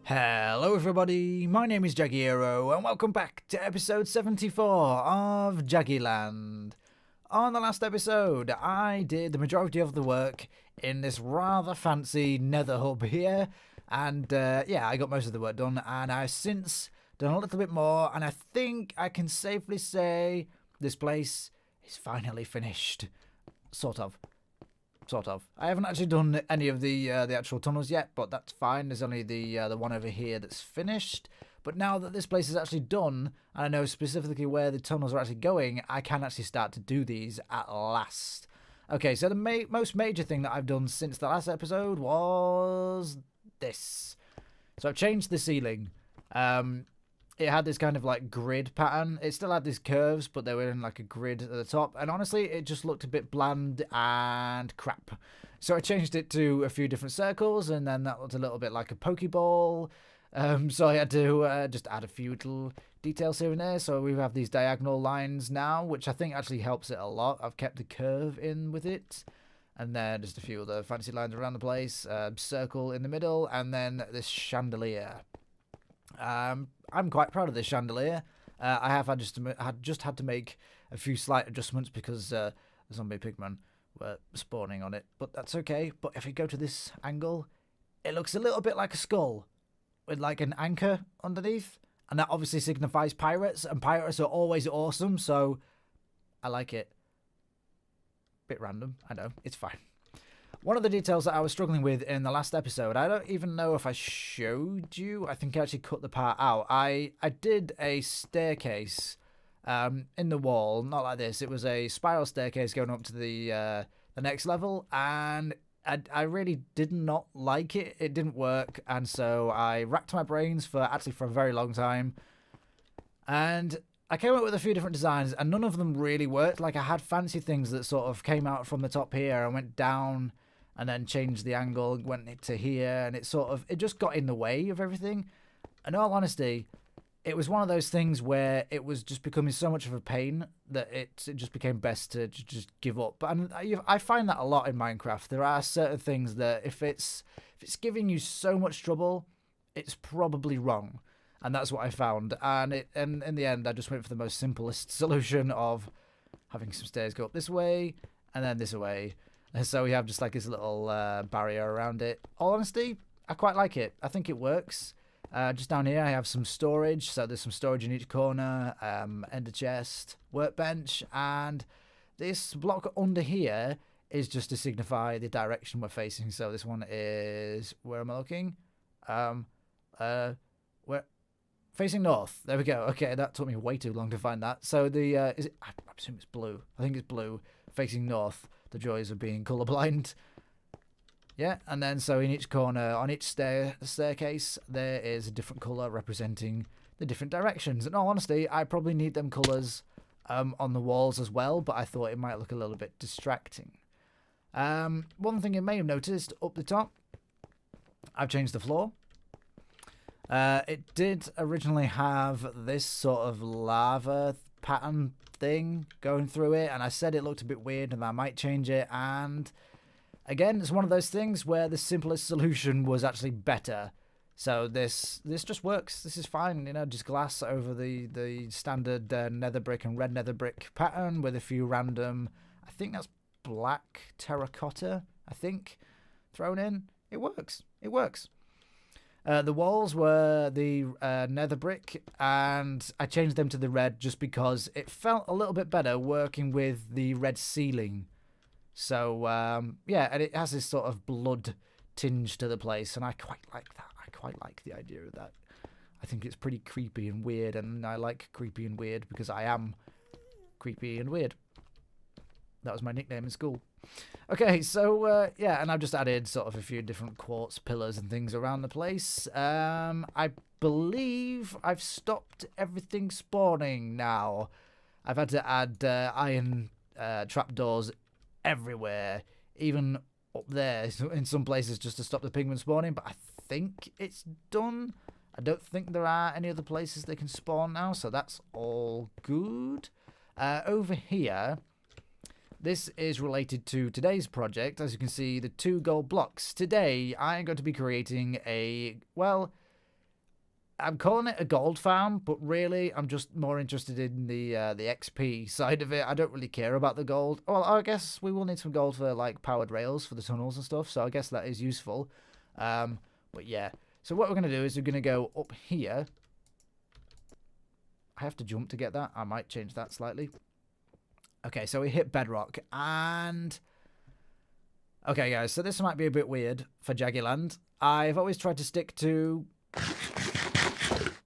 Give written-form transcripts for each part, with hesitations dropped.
Hello everybody, my name is Jagiero and welcome back to episode 74 of Jagiland. On the last episode, I did the majority of the work in this rather fancy nether hub here, and I got most of the work done, and I've since done a little bit more, and I think I can safely say this place is finally finished. Sort of. I haven't actually done any of the actual tunnels yet, but that's fine. There's only the one over here that's finished. But now that this place is actually done, and I know specifically where the tunnels are actually going, I can actually start to do these at last. Okay, so the most major thing that I've done since the last episode was this. So I've changed the ceiling. It had this kind of like grid pattern. It still had these curves, but they were in like a grid at the top. And honestly, it just looked a bit bland and crap. So I changed it to a few different circles, and then that looked a little bit like a Pokeball. So I had to just add a few little details here and there. So we have these diagonal lines now, which I think actually helps it a lot. I've kept the curve in with it. And then just a few other fancy lines around the place. Circle in the middle, and then this chandelier. I'm quite proud of this chandelier. I have just had to make a few slight adjustments because the zombie pigmen were spawning on it, but that's okay. But if you go to this angle, it looks a little bit like a skull with like an anchor underneath, and that obviously signifies pirates, and pirates are always awesome, so I like it. Bit random, I know, it's fine. One of the details that I was struggling with in the last episode, I don't even know if I showed you. I think I actually cut the part out. I did a staircase in the wall, not like this. It was a spiral staircase going up to the next level, and I really did not like it. It didn't work, and so I racked my brains for a very long time. And I came up with a few different designs, and none of them really worked. Like, I had fancy things that sort of came out from the top here and went down, and then changed the angle and went to here, and it just got in the way of everything. In all honesty, it was one of those things where it was just becoming so much of a pain that it just became best to just give up. And I find that a lot in Minecraft. There are certain things that if it's giving you so much trouble, it's probably wrong. And that's what I found. And in the end, I just went for the most simplest solution of having some stairs go up this way and then this way. And so we have just like this little barrier around it. All honesty, I quite like it. I think it works. Just down here, I have some storage. So there's some storage in each corner, ender chest, workbench, and this block under here is just to signify the direction we're facing. So this one is, where am I looking? Where? Facing north. There we go. Okay, that took me way too long to find that. So I assume it's blue. I think it's blue. Facing north. The joys of being colourblind. Yeah, and then so in each corner, on each staircase, there is a different colour representing the different directions. In all honesty, I probably need them colours on the walls as well, but I thought it might look a little bit distracting. One thing you may have noticed up the top, I've changed the floor. It did originally have this sort of lava pattern thing going through it, and I said it looked a bit weird and I might change it, and again, it's one of those things where the simplest solution was actually better. So this just works. This is fine, just glass over the standard nether brick and red nether brick pattern with a few random, I think that's black terracotta, thrown in. It works. The walls were the nether brick, and I changed them to the red just because it felt a little bit better working with the red ceiling. So, and it has this sort of blood tinge to the place, and I quite like that. I quite like the idea of that. I think it's pretty creepy and weird, and I like creepy and weird because I am creepy and weird. That was my nickname in school. Okay, so, and I've just added sort of a few different quartz pillars and things around the place. I believe I've stopped everything spawning now. I've had to add iron trapdoors everywhere, even up there in some places just to stop the pigmen spawning, but I think it's done. I don't think there are any other places they can spawn now, so that's all good. Over here, this is related to today's project. As you can see, the 2 gold blocks. Today, I'm going to be creating a, well, I'm calling it a gold farm, but really I'm just more interested in the XP side of it. I don't really care about the gold. Well, I guess we will need some gold for like powered rails for the tunnels and stuff, so I guess that is useful. But yeah, so what we're going to do is we're going to go up here. I have to jump to get that. I might change that slightly. Okay, so we hit bedrock and... Okay, guys, so this might be a bit weird for Jagiland. I've always tried to stick to...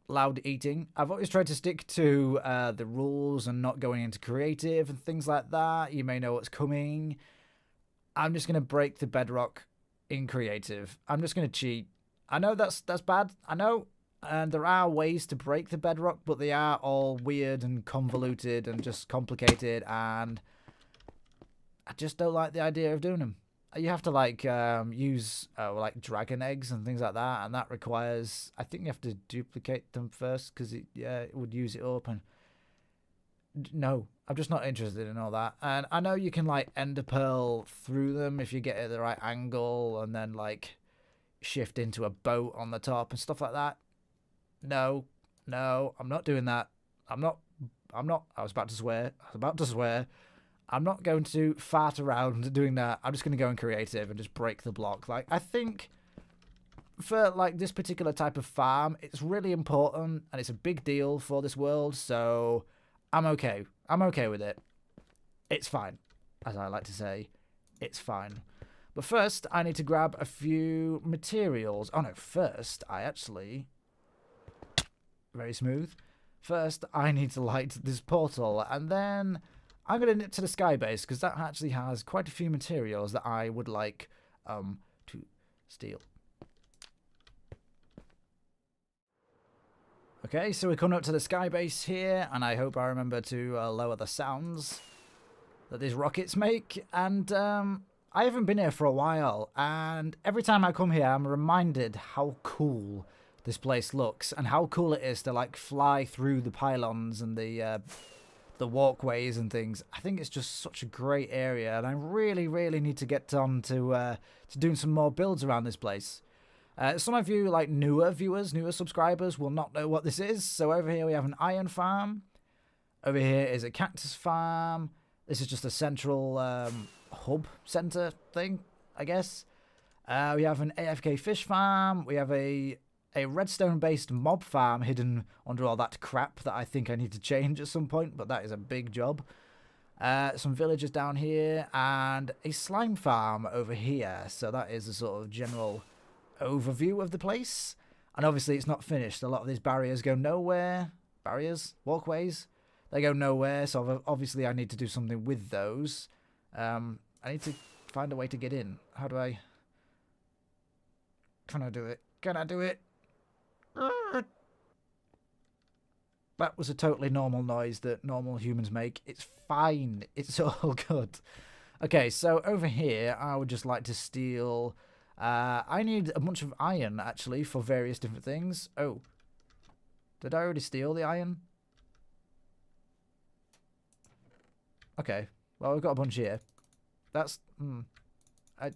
loud eating. I've always tried to stick to the rules and not going into creative and things like that. You may know what's coming. I'm just going to break the bedrock in creative. I'm just going to cheat. I know that's bad. I know. And there are ways to break the bedrock, but they are all weird and convoluted and just complicated, and I just don't like the idea of doing them. You have to like use like dragon eggs and things like that, and that requires, I think you have to duplicate them first because it would use it up. And no, I'm just not interested in all that. And I know you can like ender pearl through them if you get it at the right angle, and then like shift into a boat on the top and stuff like that. No, I'm not doing that. I'm not. I was about to swear. I'm not going to fart around doing that. I'm just going to go in creative and just break the block. Like, I think for like this particular type of farm, it's really important and it's a big deal for this world. So I'm okay. I'm okay with it. It's fine. As I like to say, it's fine. But first, I need to grab a few materials. Oh no, first, I actually... Very smooth. First, I need to light this portal, and then I'm going to nip to the sky base, because that actually has quite a few materials that I would like to steal. Okay, so we're coming up to the sky base here, and I hope I remember to lower the sounds that these rockets make. And I haven't been here for a while, and every time I come here, I'm reminded how cool this place looks and how cool it is to like fly through the pylons and the walkways and things. I think it's just such a great area, and I really need to get on to doing some more builds around this place. Some of you like newer viewers, newer subscribers will not know what this is. So over here we have an iron farm. Over here is a cactus farm. This is just a central hub center thing, I guess. We have an AFK fish farm. We have a redstone-based mob farm hidden under all that crap that I think I need to change at some point, but that is a big job. Some villagers down here, and a slime farm over here. So that is a sort of general overview of the place. And obviously it's not finished. A lot of these barriers go nowhere. Barriers? Walkways? They go nowhere, so obviously I need to do something with those. I need to find a way to get in. How do I... Can I do it? Can I do it? That was a totally normal noise that normal humans make. It's fine. It's all good. Okay, so over here, I would just like to steal... I need a bunch of iron, actually, for various different things. Oh. Did I already steal the iron? Okay. Well, we've got a bunch here. That's... I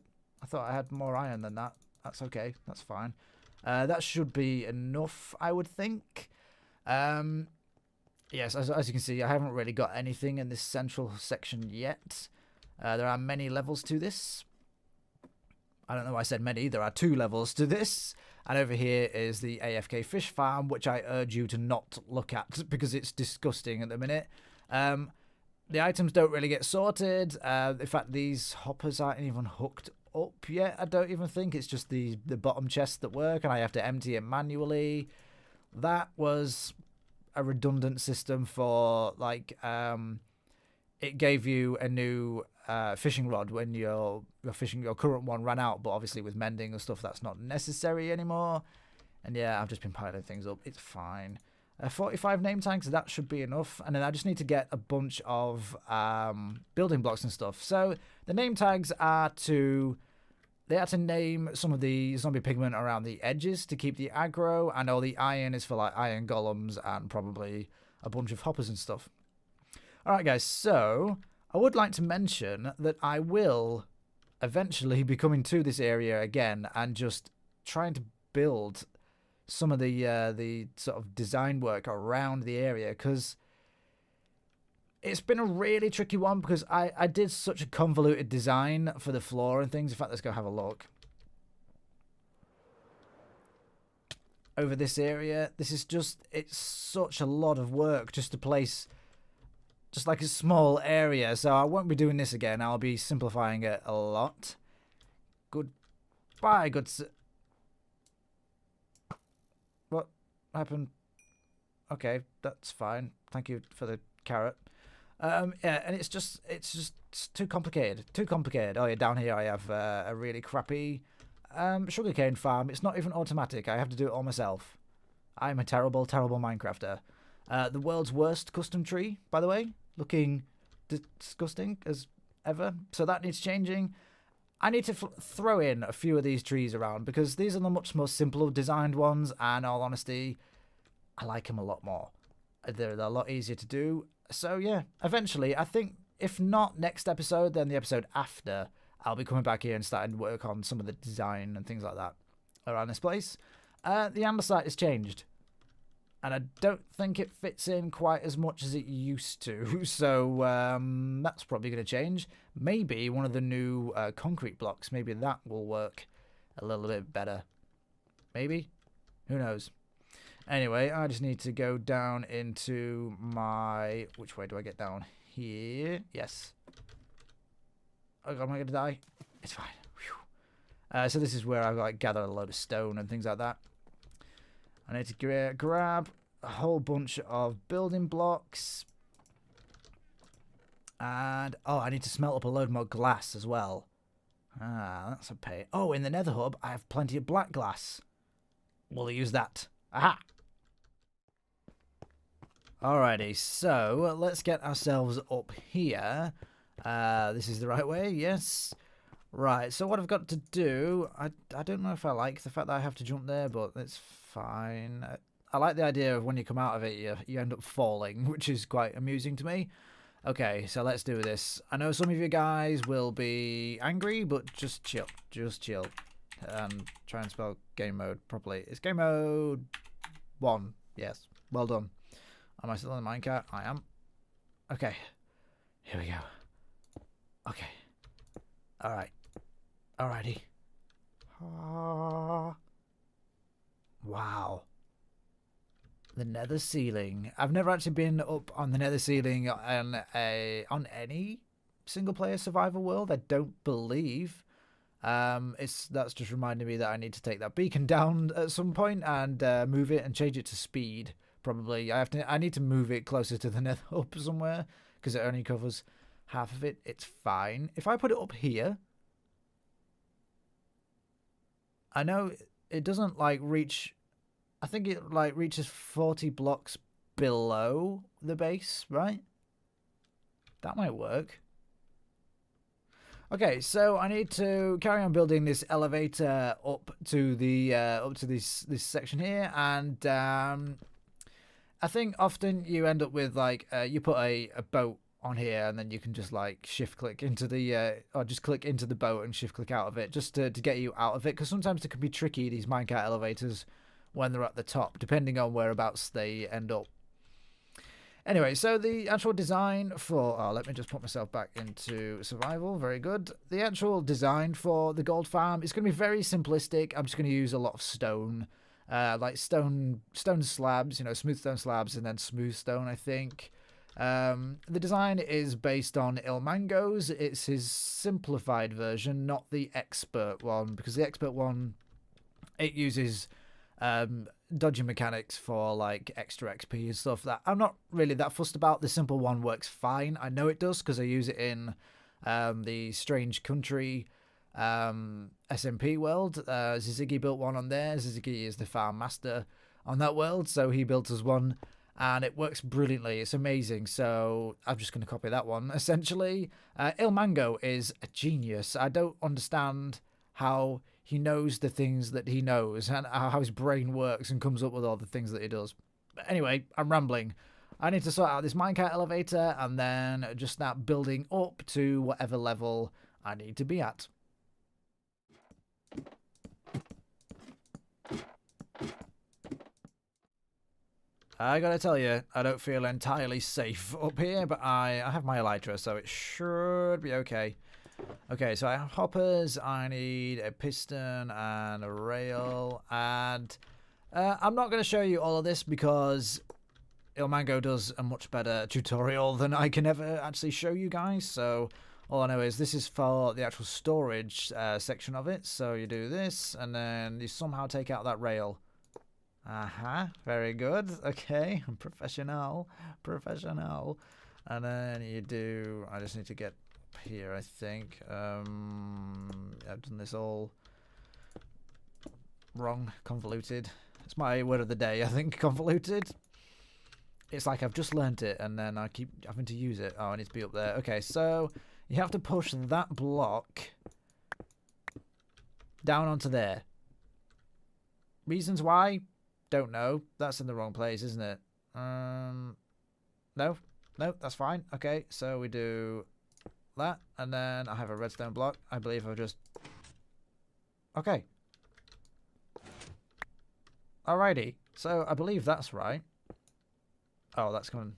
thought I had more iron than that. That's okay. That's fine. That should be enough, I would think. Yes, as you can see, I haven't really got anything in this central section yet. There are many levels to this. I don't know why I said many. There are 2 levels to this. And over here is the AFK fish farm, which I urge you to not look at because it's disgusting at the minute. The items don't really get sorted. In fact, these hoppers aren't even hooked up yet, I don't even think. It's just the bottom chests that work, and I have to empty it manually. That was a redundant system for, like, it gave you a new fishing rod when your current one ran out, but obviously with mending and stuff, that's not necessary anymore. And yeah, I've just been piling things up. It's fine. 45 name tags, that should be enough. And then I just need to get a bunch of building blocks and stuff. So the name tags are they had to name some of the zombie pigment around the edges to keep the aggro, and all the iron is for like iron golems and probably a bunch of hoppers and stuff. Alright guys, so I would like to mention that I will eventually be coming to this area again and just trying to build some of the sort of design work around the area, because it's been a really tricky one, because I did such a convoluted design for the floor and things. In fact, let's go have a look. Over this area, this is just, it's such a lot of work just to place just like a small area. So I won't be doing this again. I'll be simplifying it a lot. Goodbye, what happened? Okay, that's fine. Thank you for the carrot. Yeah, and it's just it's too complicated. Too complicated. Oh yeah, down here I have a really crappy sugarcane farm. It's not even automatic. I have to do it all myself. I'm a terrible, terrible Minecrafter. The world's worst custom tree, by the way. Looking disgusting as ever. So that needs changing. I need to throw in a few of these trees around, because these are the much more simple designed ones, and in all honesty, I like them a lot more. They're a lot easier to do. So yeah, eventually, I think, if not next episode, then the episode after, I'll be coming back here and starting to work on some of the design and things like that around this place. The andesite has changed, and I don't think it fits in quite as much as it used to. So that's probably going to change. Maybe one of the new concrete blocks, maybe that will work a little bit better. Maybe? Who knows? Anyway, I just need to go down into my... Which way do I get down? Here? Yes. Oh God, am I going to die? It's fine. So this is where I like gather a load of stone and things like that. I need to grab a whole bunch of building blocks. And, oh, I need to smelt up a load more glass as well. Ah, that's a pain. Oh, in the nether hub, I have plenty of black glass. We'll use that. Aha! Alrighty, so let's get ourselves up here. This is the right way, yes. Right, so what I've got to do, I don't know if I like the fact that I have to jump there, but it's fine. I like the idea of when you come out of it, you end up falling, which is quite amusing to me. Okay, so let's do this. I know some of you guys will be angry, but just chill. Just chill. And try and spell game mode properly. It's game mode 1. Yes, well done. Am I still on the minecart? I am. Okay, here we go. Okay. Alright. Alrighty. Wow. The nether ceiling. I've never actually been up on the nether ceiling on any single player survival world. I don't believe. That's just reminding me that I need to take that beacon down at some point and move it and change it to speed. Probably. I need to move it closer to the nether hub somewhere, because it only covers half of it. It's fine. If I put it up here, I know it doesn't like reach. I think it like reaches 40 blocks below the base, right? That might work. Okay, so I need to carry on building this elevator up to the this section here, and I think often you end up with like you put a boat on here, and then you can just like shift click into the or just click into the boat and shift click out of it, just to get you out of it, because sometimes it can be tricky, these minecart elevators, when they're at the top, depending on whereabouts they end up. Anyway, so the actual design for... Oh, let me just put myself back into survival. Very good. The actual design for the gold farm is going to be very simplistic. I'm just going to use a lot of stone. Like stone slabs, you know, smooth stone slabs, and then smooth stone, I think. The design is based on Ilmango's. It's his simplified version, not the expert one, because the expert one, it uses... dodgy mechanics for like extra XP and stuff that I'm not really that fussed about. The simple one works fine. I know it does because I use it in the Strange Country SMP world. Zizigi built one on there. Zizigi is the farm master on that world, so he built us one and it works brilliantly. It's amazing, so I'm just going to copy that one essentially. Ilmango is a genius. I don't understand how he knows the things that he knows and how his brain works and comes up with all the things that he does. But anyway, I'm rambling. I need to sort out this minecart elevator and then just start building up to whatever level I need to be at. I gotta tell you, I don't feel entirely safe up here, but I have my elytra, so it should be okay. Okay, so I have hoppers, I need a piston and a rail, and I'm not going to show you all of this because Ilmango does a much better tutorial than I can ever actually show you guys, so all I know is this is for the actual storage section of it, so you do this, and then you somehow take out that rail. Very good, okay, I'm professional, and then you do, I just need to get here, I think. I've done this all wrong, convoluted. It's my word of the day, I think, convoluted. It's like I've just learnt it and then I keep having to use it. Oh, I need to be up there. Okay, so you have to push that block down onto there. Reasons why? Don't know. That's in the wrong place, isn't it? No, that's fine. Okay, so we do that, and then I have a redstone block. I believe I've just... Okay. Alrighty. So I believe that's right. Oh, that's coming.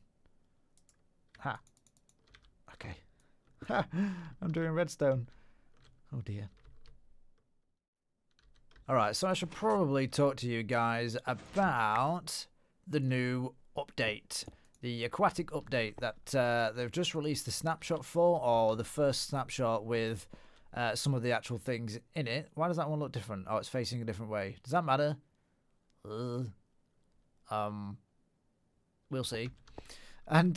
Ha. Okay. Ha! I'm doing redstone. Oh dear. Alright, so I should probably talk to you guys about the new update. The aquatic update that they've just released the snapshot for, or the first snapshot with some of the actual things in it. Why does that one look different? Oh, it's facing a different way. Does that matter? We'll see. And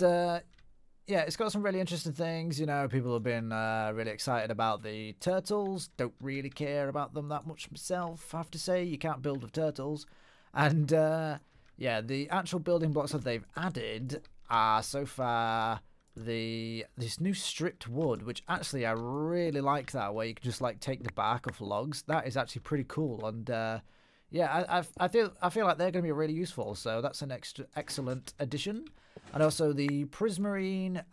yeah, it's got some really interesting things. You know, people have been really excited about the turtles. Don't really care about them that much myself, I have to say. You can't build with turtles. And yeah, the actual building blocks that they've added are so far this new stripped wood, which actually I really like that, where you can just like take the bark off logs. That is actually pretty cool. And yeah, I feel like they're going to be really useful. So that's an excellent addition. And also the prismarine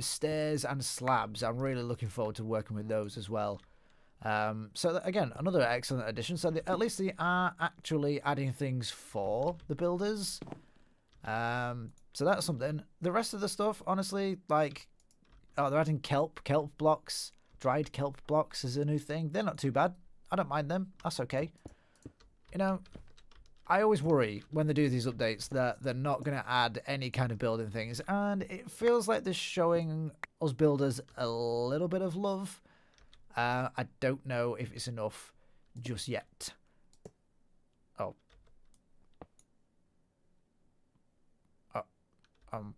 stairs and slabs. I'm really looking forward to working with those as well. So again, another excellent addition. So at least they are actually adding things for the builders. So that's something. The rest of the stuff, honestly, like, oh, they're adding kelp blocks, dried kelp blocks is a new thing. They're not too bad. I don't mind them. That's okay. You know, I always worry when they do these updates that they're not going to add any kind of building things, and it feels like they're showing us builders a little bit of love. I don't know if it's enough just yet. Oh. Um.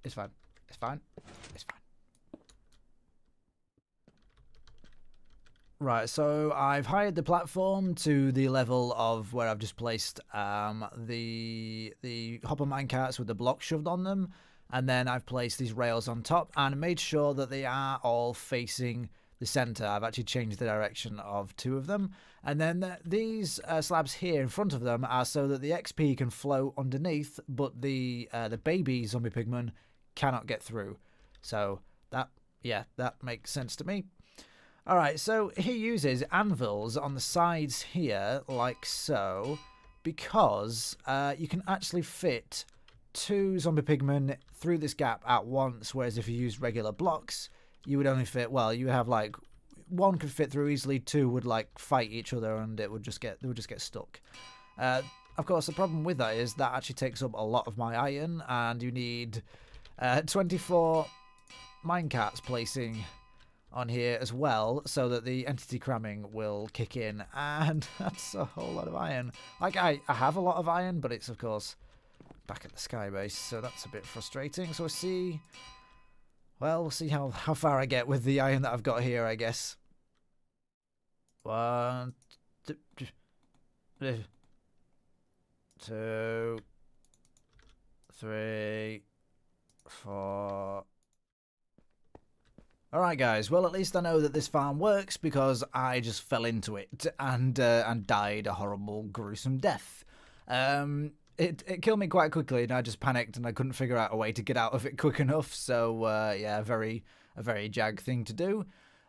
It's fine. It's fine. It's fine. Right, so I've hired the platform to the level of where I've just placed the hopper minecarts with the block shoved on them, and then I've placed these rails on top and made sure that they are all facing the center. I've actually changed the direction of 2 of them, and then these slabs here in front of them are so that the XP can flow underneath, but the baby zombie pigman cannot get through. So that makes sense to me. Alright, so he uses anvils on the sides here, like so, because you can actually fit 2 zombie pigmen through this gap at once, whereas if you use regular blocks, you would only fit, well, you have like, 1 could fit through easily, 2 would like fight each other and they would just get stuck. Of course, the problem with that is that actually takes up a lot of my iron, and you need 24 minecarts placing on here as well, so that the entity cramming will kick in, and that's a whole lot of iron. Like, I have a lot of iron, but it's, of course, back at the sky base, so that's a bit frustrating. So we'll see how far I get with the iron that I've got here, I guess. 1, 2, 2, 3, 4. Alright guys, well at least I know that this farm works because I just fell into it and died a horrible, gruesome death. It killed me quite quickly and I just panicked and I couldn't figure out a way to get out of it quick enough, so yeah, a very Jag thing to do.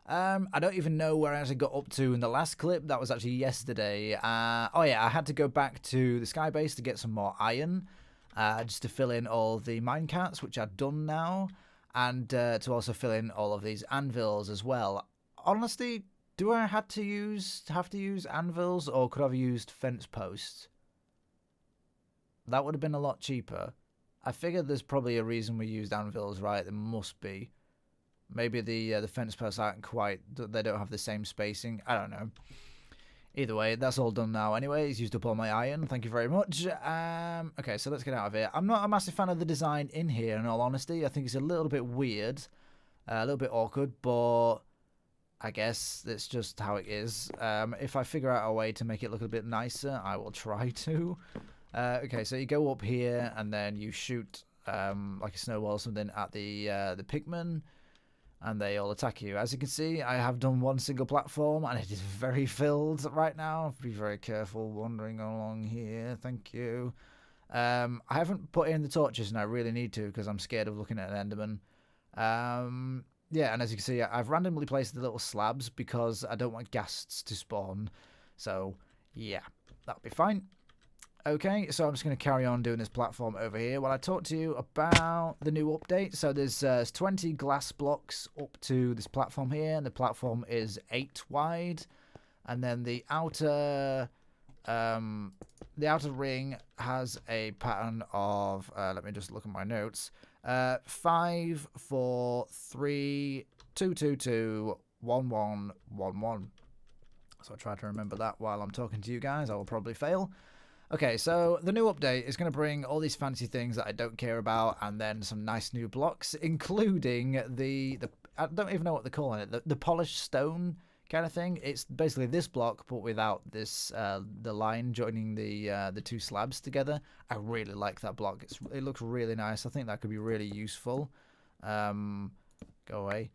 I don't even know where I actually got up to in the last clip. That was actually yesterday. Oh yeah, I had to go back to the sky base to get some more iron, just to fill in all the minecarts, which I've done now, and to also fill in all of these anvils as well. Honestly, do I have to use anvils, or could I have used fence posts? That would have been a lot cheaper. I figured there's probably a reason we used anvils, right? There must be. Maybe the fence posts aren't quite, they don't have the same spacing. I don't know. Either way, that's all done now anyway. It's used up all my iron. Thank you very much. Okay, so let's get out of here. I'm not a massive fan of the design in here, in all honesty. I think it's a little bit weird. A little bit awkward, but I guess it's just how it is. If I figure out a way to make it look a bit nicer, I will try to. Okay, so you go up here, and then you shoot like a snowball or something at the pigmen, and they all attack you. As you can see, I have done one single platform, and it is very filled right now. Be very careful wandering along here. Thank you. I haven't put in the torches, and I really need to because I'm scared of looking at an enderman. Yeah, and as you can see, I've randomly placed the little slabs because I don't want ghasts to spawn. So, yeah, that'll be fine. Okay, so I'm just going to carry on doing this platform over here while I talk to you about the new update. So there's 20 glass blocks up to this platform here, and the platform is 8 wide. And then the outer ring has a pattern of, let me just look at my notes, 5, 4, 3, 2, 2, 2, 1, 1, 1, 1. So I'll try to remember that while I'm talking to you guys. I will probably fail. Okay, so the new update is going to bring all these fancy things that I don't care about, and then some nice new blocks, including the I don't even know what they're calling it, the polished stone kind of thing. It's basically this block, but without this the line joining the two slabs together. I really like that block. It looks really nice. I think that could be really useful. Go away.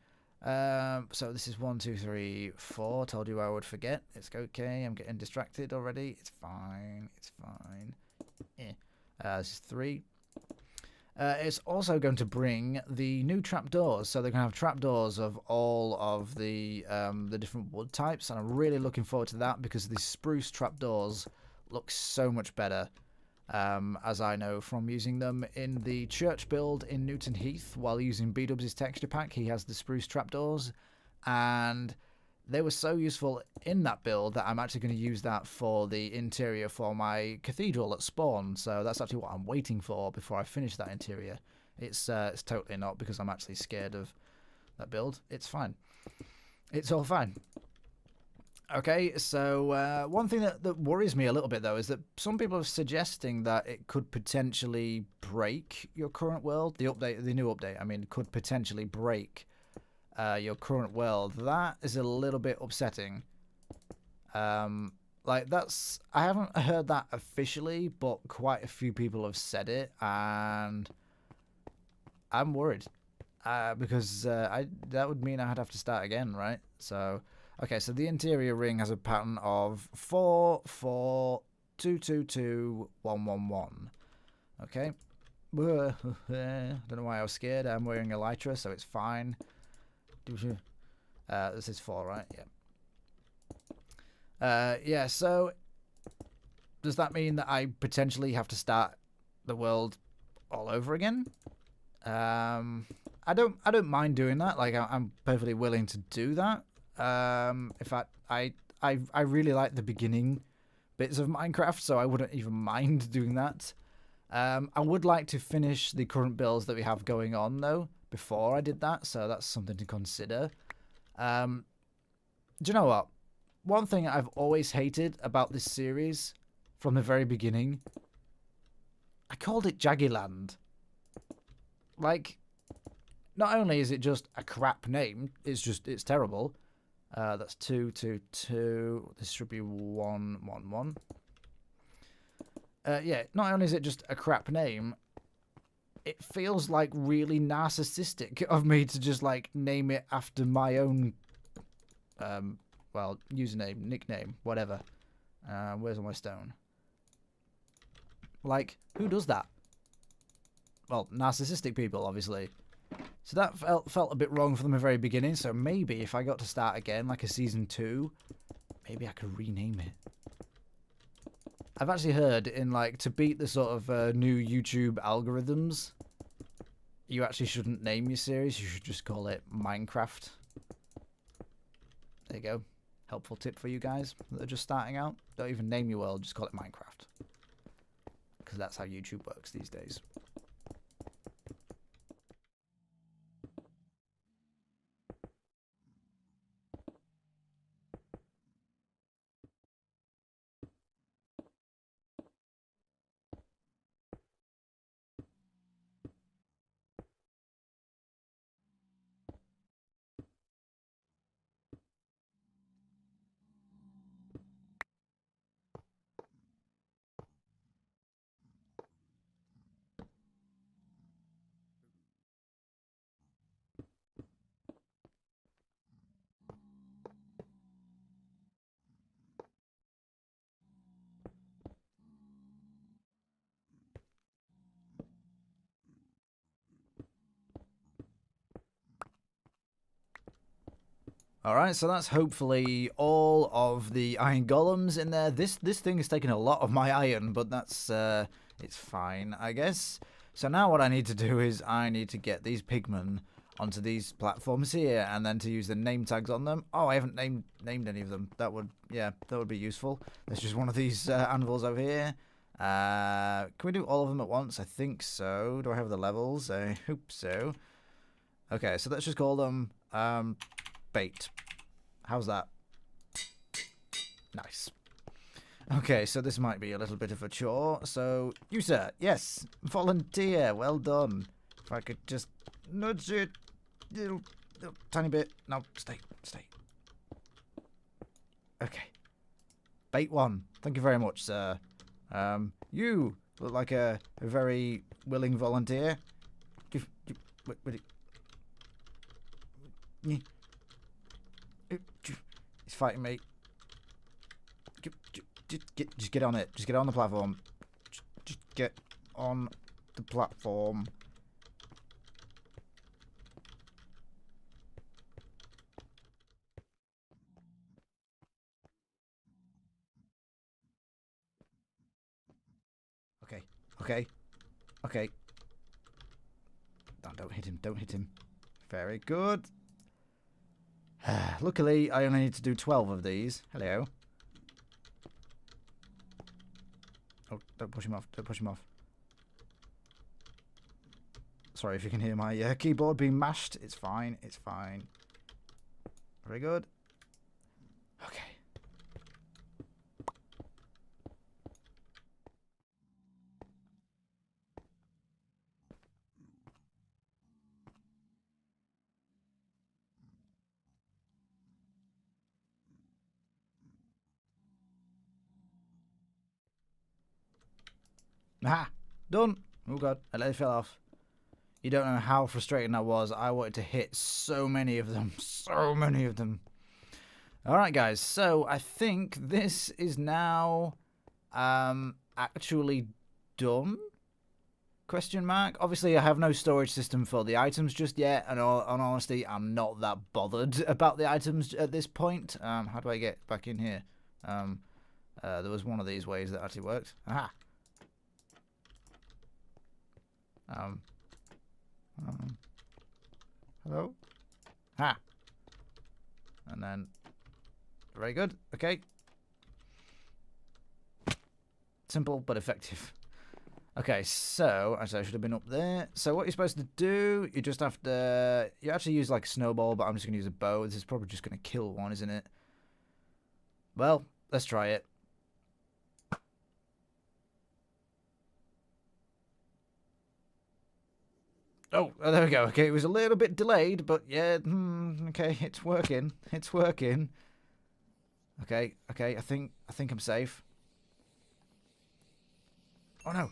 So this is 1, 2, 3, 4. Told you I would forget. It's okay. I'm getting distracted already. It's fine. It's fine. This is 3. It's also going to bring the new trapdoors. So they're going to have trapdoors of all of the different wood types, and I'm really looking forward to that because the spruce trapdoors look so much better. As I know from using them in the church build in Newton Heath while using B-Dubs' texture pack. He has the spruce trapdoors, and they were so useful in that build that I'm actually going to use that for the interior for my cathedral at spawn. So that's actually what I'm waiting for before I finish that interior. It's totally not because I'm actually scared of that build. It's fine. It's all fine. Okay, so one thing that worries me a little bit, though, is that some people are suggesting that it could potentially break your current world. The new update, I mean, could potentially break your current world. That is a little bit upsetting. Like, I haven't heard that officially, but quite a few people have said it, and I'm worried. Because that would mean I'd have to start again, right? So... Okay, so the interior ring has a pattern of 4, 4, 2, 2, 2, 1, 1, 1. Okay. I don't know why I was scared. I'm wearing elytra, so it's fine. This is 4, right? Yeah. Yeah, so does that mean that I potentially have to start the world all over again? I don't mind doing that. Like, I'm perfectly willing to do that. In fact, I really like the beginning bits of Minecraft, so I wouldn't even mind doing that. I would like to finish the current builds that we have going on, though, before I did that, so that's something to consider. Do you know what? One thing I've always hated about this series from the very beginning, I called it Jagiland. Like, not only is it just a crap name, it's terrible. That's 2, 2, 2. This should be 1, 1, 1. yeah, not only is it just a crap name, it feels like really narcissistic of me to just like name it after my own, well, username, nickname, whatever. Where's all my stone? Like, who does that? Well, narcissistic people, obviously. So that felt a bit wrong from the very beginning. So maybe if I got to start again, like a season 2, maybe I could rename it. I've actually heard in like to beat the sort of new YouTube algorithms, you actually shouldn't name your series. You should just call it Minecraft. There you go. Helpful tip for you guys that are just starting out. Don't even name your world. Just call it Minecraft. Because that's how YouTube works these days. Alright, so that's hopefully all of the iron golems in there. This thing is taking a lot of my iron, but that's, it's fine, I guess. So now what I need to do is I need to get these pigmen onto these platforms here, and then to use the name tags on them. Oh, I haven't named any of them. That would, yeah, that would be useful. There's just one of these anvils over here. Can we do all of them at once? I think so. Do I have the levels? I hope so. Okay, so let's just call them, bait. How's that? Nice. Okay, so this might be a little bit of a chore. So, you sir, yes, volunteer, well done. If I could just nudge it, little tiny bit. No, stay. Okay. Bait 1. Thank you very much, sir. You look like a very willing volunteer. He's fighting me. Just get on it. Just get on the platform. Just get on the platform. Okay. Don't hit him. Don't hit him. Very good. Luckily, I only need to do 12 of these. Hello. Oh, don't push him off. Don't push him off. Sorry if you can hear my keyboard being mashed. It's fine. It's fine. Very good. Okay. Ah! Done! Oh god, I let it fell off. You don't know how frustrating that was. I wanted to hit so many of them. So many of them. Alright guys, so I think this is now actually done? Question mark. Obviously, I have no storage system for the items just yet, and on honesty, I'm not that bothered about the items at this point. How do I get back in here? There was one of these ways that actually worked. Aha! Hello? Ha! And then... Very good. Okay. Simple, but effective. Okay, so... Actually, I should have been up there. So what you're supposed to do, you just have to... You actually use, like, a snowball, but I'm just going to use a bow. This is probably just going to kill one, isn't it? Well, let's try it. Oh, there we go. Okay, it was a little bit delayed, but yeah, okay, it's working. It's working. Okay, I think I'm safe. Oh no.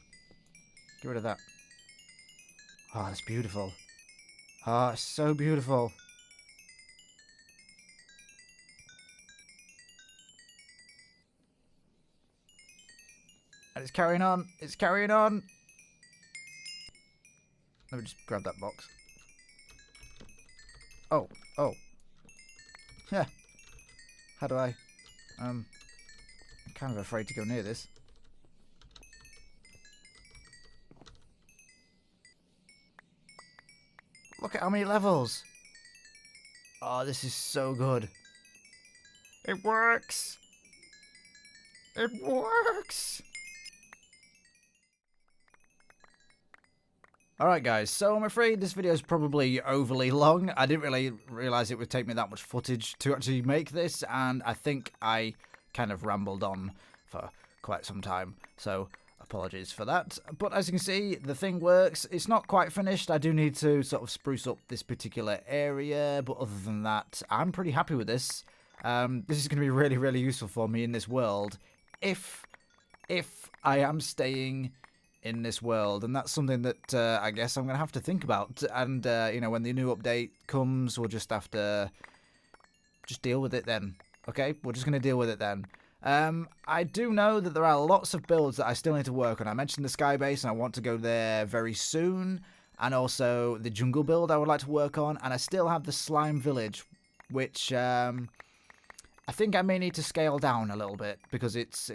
Get rid of that. Oh, that's beautiful. Oh, it's so beautiful. And it's carrying on. It's carrying on. Let me just grab that box. Oh, oh. Yeah. How do I? I'm kind of afraid to go near this. Look at how many levels. Oh, this is so good. It works. It works. Alright guys, so I'm afraid this video is probably overly long. I didn't really realise it would take me that much footage to actually make this, and I think I kind of rambled on for quite some time, so apologies for that. But as you can see, the thing works. It's not quite finished. I do need to sort of spruce up this particular area, but other than that, I'm pretty happy with this. This is going to be really, really useful for me in this world if I am staying in this world, and that's something that I guess I'm gonna have to think about. And you know, when the new update comes, we'll just have to deal with it then. Okay, we're just gonna deal with it then. I do know that there are lots of builds that I still need to work on. I mentioned the sky base, and I want to go there very soon, and also the jungle build I would like to work on, and I still have the slime village, which I think I may need to scale down a little bit, because it's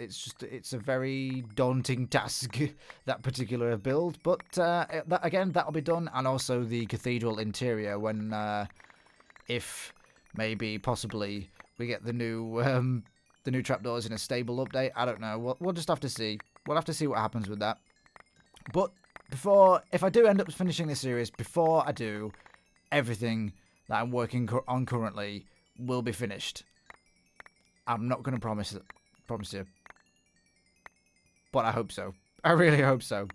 a very daunting task, that particular build. But again, that'll be done, and also the cathedral interior when if maybe possibly we get the new trapdoors in a stable update. I don't know. We'll just have to see. We'll have to see what happens with that. But if I do end up finishing this series, before I do, everything that I'm working on currently will be finished. I'm not going to promise you, but I hope so. I really hope so.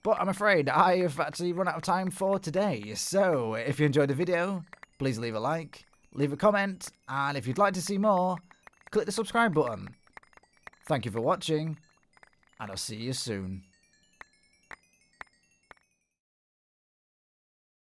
But I'm afraid I have actually run out of time for today. So if you enjoyed the video, please leave a like, leave a comment, and if you'd like to see more, click the subscribe button. Thank you for watching, and I'll see you soon.